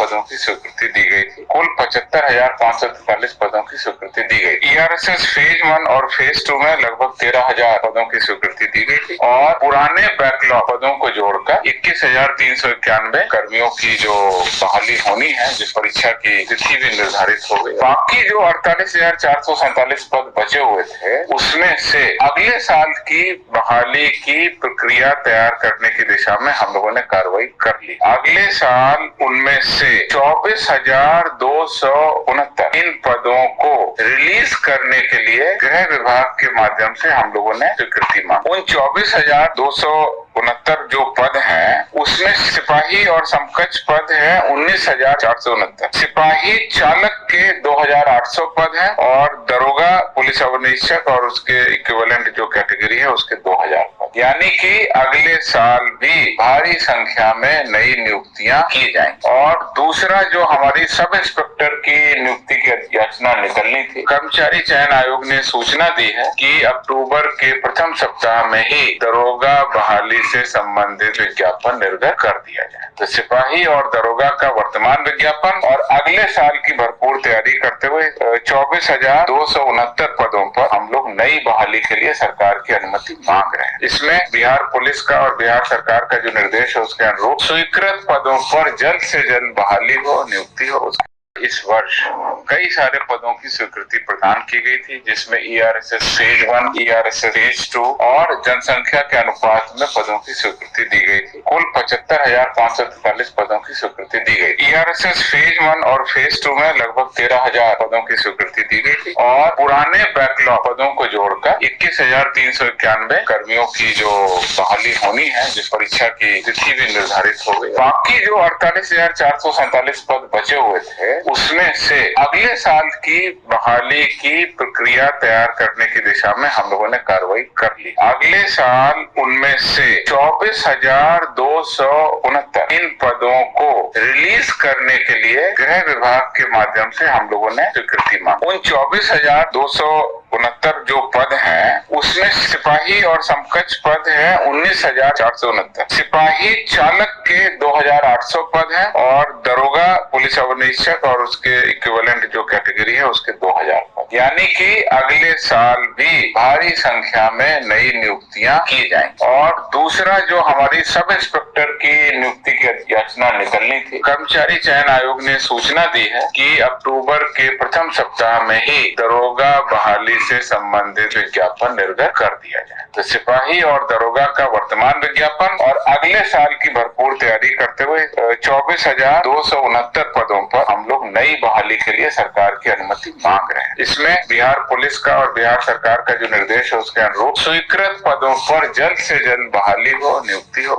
पदों की स्वीकृति दी गई थी। कुल 75,543 पदों की स्वीकृति दी गई। ईआरएसएस फेज 1 और फेज 2 में लगभग 13,000 पदों की स्वीकृति दी गई थी और पुराने बैकलॉग पदों को जोड़कर 21,391 कर्मियों की जो बहाली होनी है, जिस परीक्षा की तिथि भी निर्धारित हो गई। बाकी जो 48,447 पद बचे हुए थे, उसमें से अगले साल की बहाली की प्रक्रिया तैयार करने की दिशा में हम लोगों ने कार्रवाई कर ली। अगले साल उनमें से 24,269 इन पदों को रिलीज करने के लिए गृह विभाग के माध्यम से हम लोगों ने स्वीकृति मांगी। उन 24,269 जो पद हैं, उसमें सिपाही और समकक्ष पद हैं 19,469, सिपाही चालक के 2,800 पद हैं और दरोगा पुलिस अवनीक्षक और उसके इक्विवेलेंट जो कैटेगरी है उसके 2,000 पद। यानी कि अगले साल भी भारी संख्या में नई नियुक्तियां की जाएंगी। और दूसरा, जो हमारी सब इंस्पेक्टर की नियुक्ति की याचना निकलनी थी, कर्मचारी चयन आयोग ने सूचना दी है कि अक्टूबर के प्रथम सप्ताह में ही दरोगा बहाली से संबंधित विज्ञापन निर्गत कर दिया जाए। तो सिपाही और दरोगा का वर्तमान विज्ञापन और अगले साल की भरपूर तैयारी करते हुए 24,269 पदों पर हम लोग नई बहाली के लिए सरकार की अनुमति मांग रहे हैं। इसमें बिहार पुलिस का और बिहार सरकार का जो निर्देश है उसके अनुरूप स्वीकृत पदों पर जल्द से जल्द बहाली हो, नियुक्ति हो। इस वर्ष कई सारे पदों की स्वीकृति प्रदान की गई थी, जिसमें ईआरएसएस फेज 1, ईआरएसएस फेज 2 और जनसंख्या के अनुपात में पदों की स्वीकृति दी गई थी। कुल 75,543 पदों की स्वीकृति दी गई। ईआरएसएस फेज 1 और फेज 2 में लगभग 13,000 पदों की स्वीकृति दी गई थी और पुराने बैकलॉग पदों को जोड़कर 21,391 कर्मियों की जो बहाली होनी है, जिस परीक्षा की तिथि भी निर्धारित हो गई। बाकी जो 48,447 पद बचे हुए थे, उसमें से अगले साल की बहाली की प्रक्रिया तैयार करने की दिशा में हम लोगों ने कार्रवाई कर ली। अगले साल उनमें से 24,269 इन पदों को रिलीज करने के लिए गृह विभाग के माध्यम से हम लोगों ने स्वीकृति मांगी। उन 24,269 जो पद हैं, उसमें सिपाही और समकक्ष पद हैं 19,469, सिपाही चालक के 2,800 पद हैं और दरोगा पुलिस अवनीक्षक और उसके इक्विवेलेंट जो कैटेगरी है उसके 2,000 पद। यानी कि अगले साल भी भारी संख्या में नई नियुक्तियां की जाएंगी। और दूसरा, जो हमारी सब इंस्पेक्टर की नियुक्ति की याचना निकलनी थी, कर्मचारी चयन आयोग ने सूचना दी है कि अक्टूबर के प्रथम सप्ताह में ही दरोगा बहाली से संबंधित विज्ञापन निर्गत कर दिया जाए। तो सिपाही और दरोगा का वर्तमान विज्ञापन और अगले साल की भरपूर तैयारी करते हुए 24,269 पदों पर हम लोग नई बहाली के लिए सरकार की अनुमति मांग रहे हैं। इसमें बिहार पुलिस का और बिहार सरकार का जो निर्देश है उसके अनुरूप स्वीकृत पदों पर जल्द से जल्द बहाली हो, नियुक्ति हो।